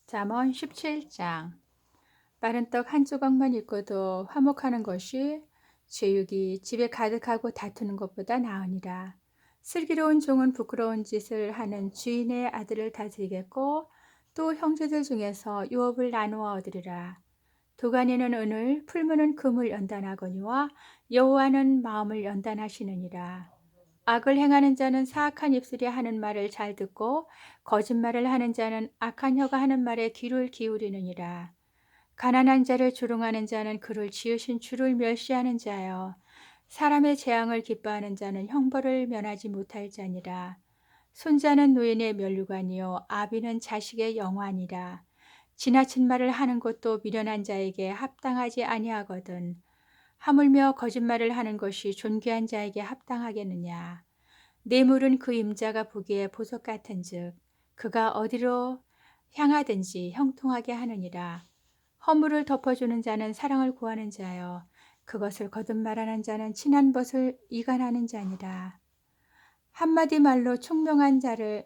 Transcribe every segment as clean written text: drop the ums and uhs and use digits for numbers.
잠언 17장. 마른 떡 한 조각만 있고도 화목하는 것이 제육이 집에 가득하고 다투는 것보다 나으니라. 슬기로운 종은 부끄러운 짓을 하는 주인의 아들을 다스리겠고 또 형제들 중에서 유업을 나누어 얻으리라. 도가니는 은을, 풀무는 금을 연단하거니와 여호와는 마음을 연단하시느니라. 악을 행하는 자는 사악한 입술이 하는 말을 잘 듣고 거짓말을 하는 자는 악한 혀가 하는 말에 귀를 기울이느니라. 가난한 자를 조롱하는 자는 그를 지으신 주를 멸시하는 자여. 사람의 재앙을 기뻐하는 자는 형벌을 면하지 못할 자니라. 손자는 노인의 면류관이요 아비는 자식의 영화니라. 지나친 말을 하는 것도 미련한 자에게 합당하지 아니하거든. 하물며 거짓말을 하는 것이 존귀한 자에게 합당하겠느냐. 뇌물은 그 임자가 보기에 보석 같은즉 그가 어디로 향하든지 형통하게 하느니라. 허물을 덮어주는 자는 사랑을 구하는 자여 그것을 거듭말하는 자는 친한 벗을 이간하는 자니라. 한마디 말로 총명한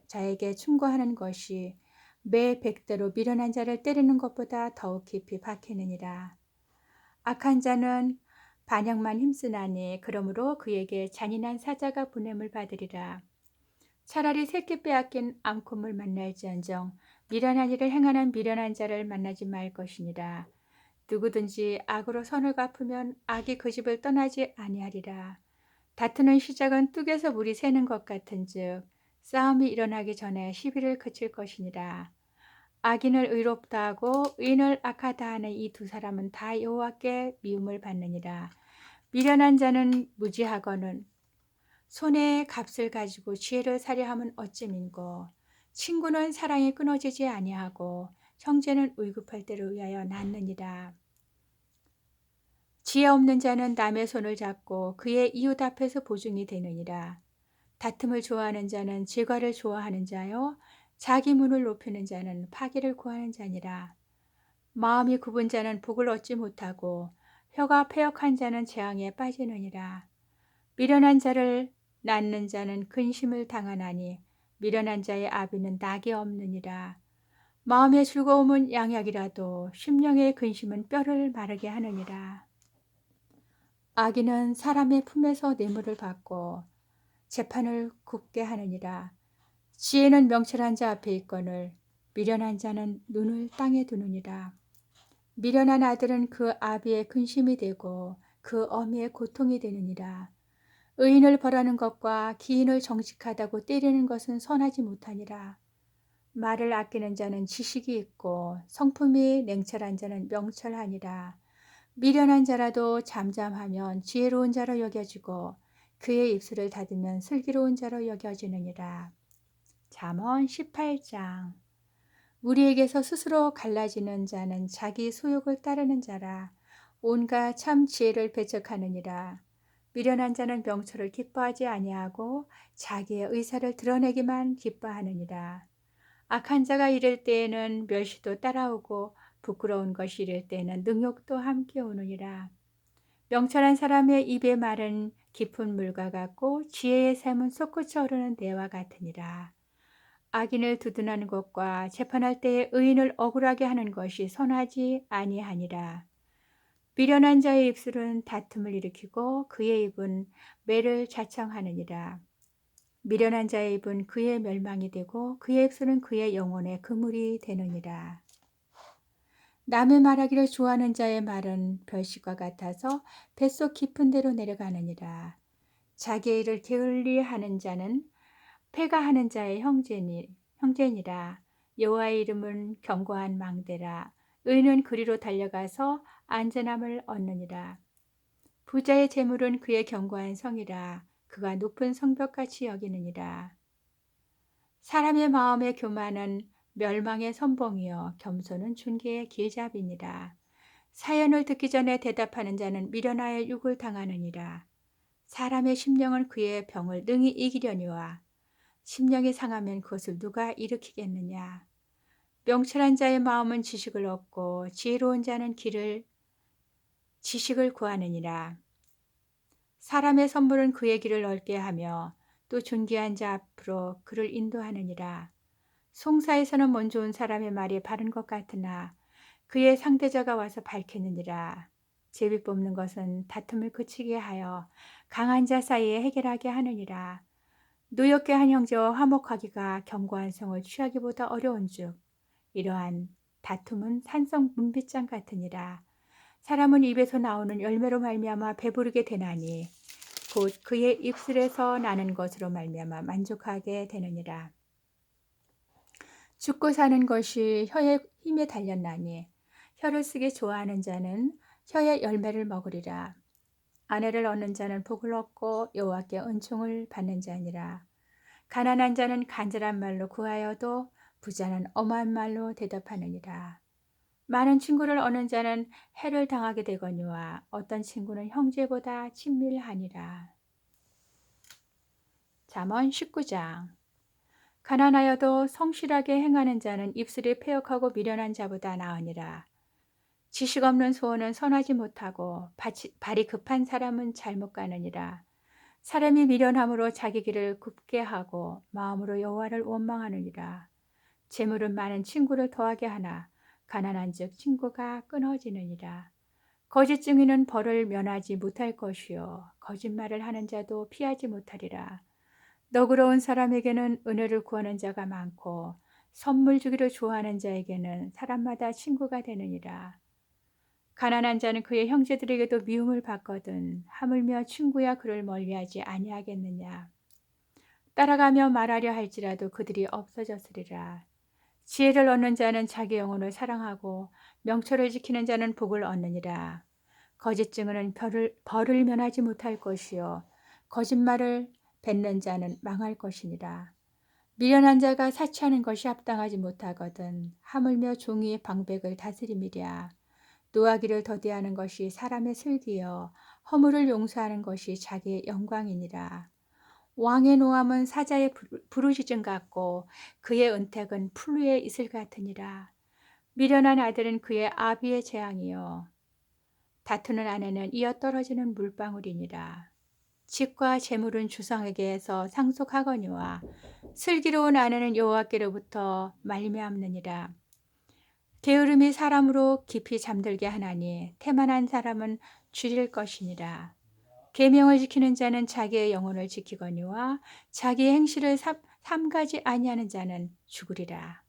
자에게 충고하는 것이 매 100대로 미련한 자를 때리는 것보다 더욱 깊이 박히느니라. 악한 자는 반역만 힘쓰나니 그러므로 그에게 잔인한 사자가 보냄을 받으리라. 차라리 새끼 빼앗긴 암컷을 만날지언정 미련한 일을 행하는 미련한 자를 만나지 말 것이니라. 누구든지 악으로 선을 갚으면 악이 그 집을 떠나지 아니하리라. 다투는 시작은 뚝에서 물이 새는 것 같은즉 싸움이 일어나기 전에 시비를 그칠 것이니라. 악인을 의롭다 하고 의인을 악하다 하는 이 두 사람은 다 여호와께 미움을 받느니라. 미련한 자는 무지하거늘 손에 값을 가지고 지혜를 사려함은 어찌민고. 친구는 사랑이 끊어지지 아니하고 형제는 위급할 때를 위하여 낳느니라. 지혜 없는 자는 남의 손을 잡고 그의 이웃 앞에서 보증이 되느니라. 다툼을 좋아하는 자는 질과를 좋아하는 자요 자기 문을 높이는 자는 파기를 구하는 자니라. 마음이 굽은 자는 복을 얻지 못하고 혀가 패역한 자는 재앙에 빠지느니라. 미련한 자를 낳는 자는 근심을 당하나니 미련한 자의 아비는 낙이 없느니라. 마음의 즐거움은 양약이라도 심령의 근심은 뼈를 마르게 하느니라. 악인은 사람의 품에서 뇌물을 받고 재판을 굽게 하느니라. 지혜는 명철한 자 앞에 있거늘 미련한 자는 눈을 땅에 두느니라. 미련한 아들은 그 아비의 근심이 되고 그 어미의 고통이 되느니라. 의인을 벌하는 것과 기인을 정직하다고 때리는 것은 선하지 못하니라. 말을 아끼는 자는 지식이 있고 성품이 냉철한 자는 명철하니라. 미련한 자라도 잠잠하면 지혜로운 자로 여겨지고 그의 입술을 닫으면 슬기로운 자로 여겨지느니라. 잠언 18장. 무리에게서 스스로 갈라지는 자는 자기 소욕을 따르는 자라. 온갖 참 지혜를 배척하느니라. 미련한 자는 명철을 기뻐하지 아니하고 자기의 의사를 드러내기만 기뻐하느니라. 악한 자가 이를 때에는 멸시도 따라오고 부끄러운 것이 이를 때에는 능욕도 함께 오느니라. 명철한 사람의 입의 말은 깊은 물과 같고 지혜의 샘은 솟구쳐 흐르는 대와 같으니라. 악인을 두둔하는 것과 재판할 때에 의인을 억울하게 하는 것이 선하지 아니하니라. 미련한 자의 입술은 다툼을 일으키고 그의 입은 매를 자청하느니라. 미련한 자의 입은 그의 멸망이 되고 그의 입술은 그의 영혼의 그물이 되느니라. 남의 말하기를 좋아하는 자의 말은 별식과 같아서 뱃속 깊은 데로 내려가느니라. 자기의 일을 게을리하는 자는 패가하는 자의 형제니라. 여호와의 이름은 견고한 망대라. 의인은 그리로 달려가서 안전함을 얻느니라. 부자의 재물은 그의 견고한 성이라. 그가 높은 성벽같이 여기느니라. 사람의 마음의 교만은 멸망의 선봉이요 겸손은 존귀의 길잡이니라. 사연을 듣기 전에 대답하는 자는 미련하여 욕을 당하느니라. 사람의 심령은 그의 병을 능히 이기려니와 심령이 상하면 그것을 누가 일으키겠느냐. 명철한 자의 마음은 지식을 얻고 지혜로운 자는 지식을 구하느니라. 사람의 선물은 그의 길을 넓게 하며 또 존귀한 자 앞으로 그를 인도하느니라. 송사에서는 먼저 온 사람의 말이 바른 것 같으나 그의 상대자가 와서 밝히느니라. 제비 뽑는 것은 다툼을 그치게 하여 강한 자 사이에 해결하게 하느니라. 노엽게 한 형제와 화목하기가 견고한 성을 취하기보다 어려운즉 이러한 다툼은 산성 문빗장 같으니라. 사람은 입에서 나오는 열매로 말미암아 배부르게 되나니 곧 그의 입술에서 나는 것으로 말미암아 만족하게 되느니라. 죽고 사는 것이 혀의 힘에 달렸나니 혀를 쓰기 좋아하는 자는 혀의 열매를 먹으리라. 아내를 얻는 자는 복을 얻고 여호와께 은총을 받는 자니라. 가난한 자는 간절한 말로 구하여도 부자는 엄한 말로 대답하느니라. 많은 친구를 얻는 자는 해를 당하게 되거니와 어떤 친구는 형제보다 친밀하니라. 잠언 19장. 가난하여도 성실하게 행하는 자는 입술이 패역하고 미련한 자보다 나으니라. 지식 없는 소원은 선하지 못하고 발이 급한 사람은 잘못 가느니라. 사람이 미련함으로 자기 길을 굽게 하고 마음으로 여호와를 원망하느니라. 재물은 많은 친구를 더하게 하나 가난한즉 친구가 끊어지느니라. 거짓 증인은 벌을 면하지 못할 것이요 거짓말을 하는 자도 피하지 못하리라. 너그러운 사람에게는 은혜를 구하는 자가 많고 선물 주기를 좋아하는 자에게는 사람마다 친구가 되느니라. 가난한 자는 그의 형제들에게도 미움을 받거든 하물며 친구야 그를 멀리하지 아니하겠느냐. 따라가며 말하려 할지라도 그들이 없어졌으리라. 지혜를 얻는 자는 자기 영혼을 사랑하고 명철을 지키는 자는 복을 얻느니라. 거짓 증언은 벌을 면하지 못할 것이요 거짓말을 뱉는 자는 망할 것이니라. 미련한 자가 사치하는 것이 합당하지 못하거든 하물며 종이의 방백을 다스림이랴. 노하기를 더디하는 것이 사람의 슬기여 허물을 용서하는 것이 자기의 영광이니라. 왕의 노함은 사자의 부르짖음 같고 그의 은택은 풀루의 이슬 같으니라. 미련한 아들은 그의 아비의 재앙이요 다투는 아내는 이어 떨어지는 물방울이니라. 집과 재물은 주상에게서 상속하거니와 슬기로운 아내는 여호와께로부터 말미암느니라. 게으름이 사람으로 깊이 잠들게 하나니 태만한 사람은 줄일 것이니라. 계명을 지키는 자는 자기의 영혼을 지키거니와 자기의 행실을 삼가지 아니하는 자는 죽으리라.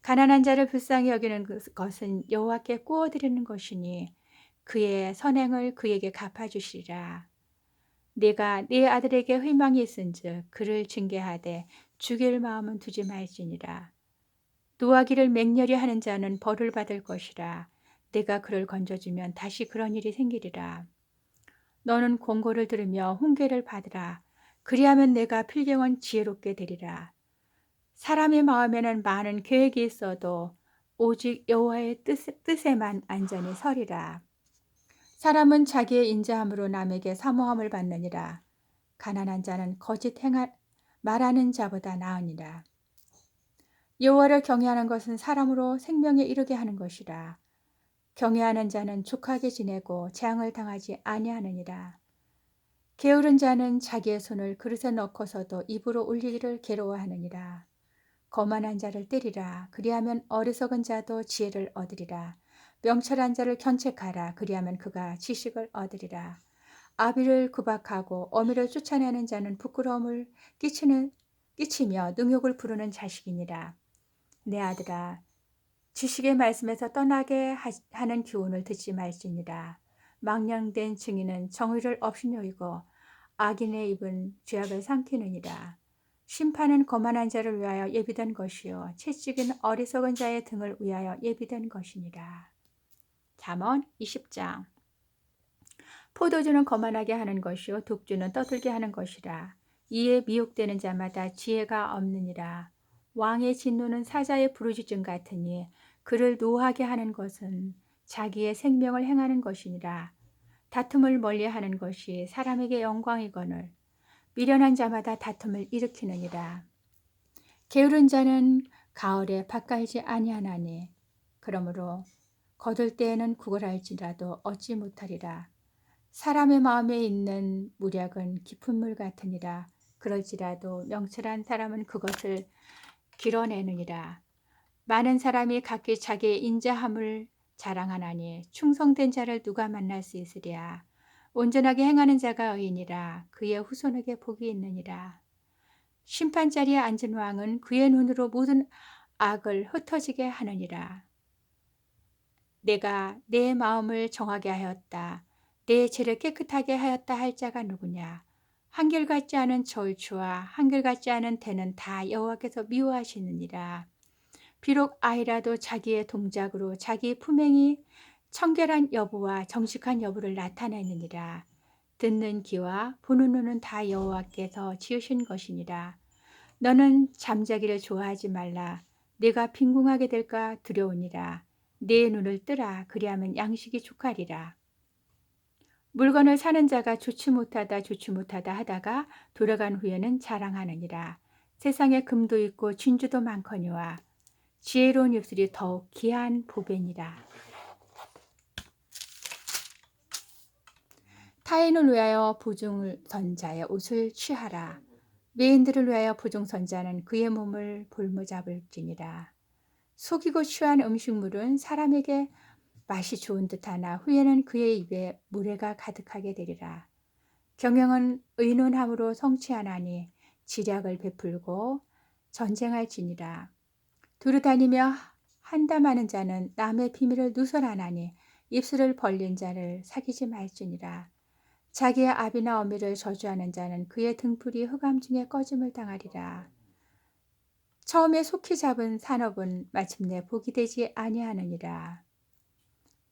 가난한 자를 불쌍히 여기는 것은 여호와께 구워드리는 것이니 그의 선행을 그에게 갚아주시리라. 네가 네 아들에게 희망이 있은즉 그를 징계하되 죽일 마음은 두지 말지니라. 노하기를 맹렬히 하는 자는 벌을 받을 것이라. 내가 그를 건져주면 다시 그런 일이 생기리라. 너는 공고를 들으며 훈계를 받으라. 그리하면 내가 필경은 지혜롭게 되리라. 사람의 마음에는 많은 계획이 있어도 오직 여호와의 뜻에만 안전히 서리라. 사람은 자기의 인자함으로 남에게 사모함을 받느니라. 가난한 자는 거짓 말하는 자보다 나으니라. 여호와를 경외하는 것은 사람으로 생명에 이르게 하는 것이라. 경외하는 자는 족하게 지내고 재앙을 당하지 아니하느니라. 게으른 자는 자기의 손을 그릇에 넣고서도 입으로 올리기를 괴로워하느니라. 거만한 자를 때리라. 그리하면 어리석은 자도 지혜를 얻으리라. 명철한 자를 견책하라. 그리하면 그가 지식을 얻으리라. 아비를 구박하고 어미를 쫓아내는 자는 부끄러움을 끼치며 능욕을 부르는 자식이니라. 내 아들아, 지식의 말씀에서 떠나게 하는 교훈을 듣지 말지니라. 망령된 증인은 정의를 없이 여기고 악인의 입은 죄악을 삼키느니라. 심판은 거만한 자를 위하여 예비된 것이요 채찍은 어리석은 자의 등을 위하여 예비된 것이니라. 잠언 20장. 포도주는 거만하게 하는 것이요 독주는 떠들게 하는 것이라. 이에 미혹되는 자마다 지혜가 없느니라. 왕의 진노는 사자의 부르짖음 같으니 그를 노하게 하는 것은 자기의 생명을 행하는 것이니라. 다툼을 멀리하는 것이 사람에게 영광이거늘 미련한 자마다 다툼을 일으키느니라. 게으른 자는 가을에 밭 갈지 아니하나니 그러므로 거둘 때에는 구걸할지라도 얻지 못하리라. 사람의 마음에 있는 무략은 깊은 물 같으니라. 그럴지라도 명철한 사람은 그것을 길어내느니라. 많은 사람이 각기 자기의 인자함을 자랑하나니 충성된 자를 누가 만날 수 있으랴. 온전하게 행하는 자가 의인이라. 그의 후손에게 복이 있느니라. 심판자리에 앉은 왕은 그의 눈으로 모든 악을 흩어지게 하느니라. 내가 내 마음을 정하게 하였다. 내 죄를 깨끗하게 하였다 할 자가 누구냐. 한결같지 않은 저울추와 한결같지 않은 대는 다 여호와께서 미워하시느니라. 비록 아이라도 자기의 동작으로 자기 품행이 청결한 여부와 정직한 여부를 나타내느니라. 듣는 귀와 보는 눈은 다 여호와께서 지으신 것이니라. 너는 잠자기를 좋아하지 말라. 네가 빈궁하게 될까 두려우니라. 네 눈을 뜨라. 그리하면 양식이 족하리라. 물건을 사는 자가 좋지 못하다 하다가 돌아간 후에는 자랑하느니라. 세상에 금도 있고 진주도 많거니와 지혜로운 입술이 더욱 귀한 보배니라. 타인을 위하여 보증선자의 옷을 취하라. 외인들을 위하여 보증선자는 그의 몸을 볼모잡을지니라. 속이고 취한 음식물은 사람에게 맛이 좋은 듯하나 후에는 그의 입에 모래가 가득하게 되리라. 경영은 의논함으로 성취하나니 지략을 베풀고 전쟁할지니라. 두루다니며 한담하는 자는 남의 비밀을 누설하나니 입술을 벌린 자를 사귀지 말지니라. 자기의 아비나 어미를 저주하는 자는 그의 등불이 흑암 중에 꺼짐을 당하리라. 처음에 속히 잡은 산업은 마침내 복이 되지 아니하느니라.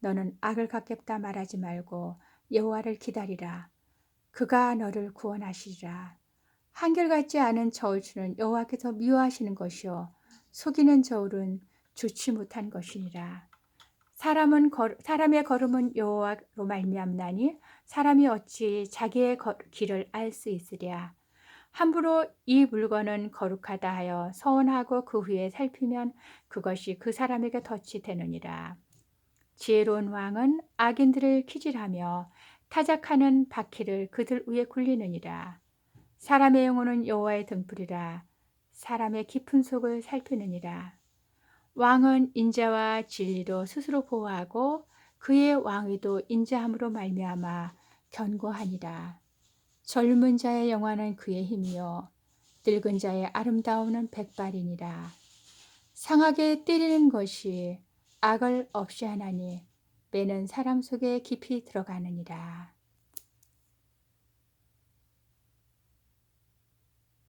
너는 악을 갚겠다 말하지 말고 여호와를 기다리라. 그가 너를 구원하시리라. 한결같지 않은 저울추는 여호와께서 미워하시는 것이요 속이는 저울은 좋지 못한 것이니라. 사람의 걸음은 여호와로 말미암나니 사람이 어찌 자기의 길을 알 수 있으랴. 함부로 이 물건은 거룩하다 하여 서원하고 그 후에 살피면 그것이 그 사람에게 덫이 되느니라. 지혜로운 왕은 악인들을 키질하며 타작하는 바퀴를 그들 위에 굴리느니라. 사람의 영혼은 여호와의 등불이라. 사람의 깊은 속을 살피느니라. 왕은 인자와 진리로 스스로 보호하고 그의 왕위도 인자함으로 말미암아 견고하니라. 젊은 자의 영화는 그의 힘이요 늙은 자의 아름다움은 백발이니라. 상하게 때리는 것이 악을 없이 하나니 매는 사람 속에 깊이 들어가느니라.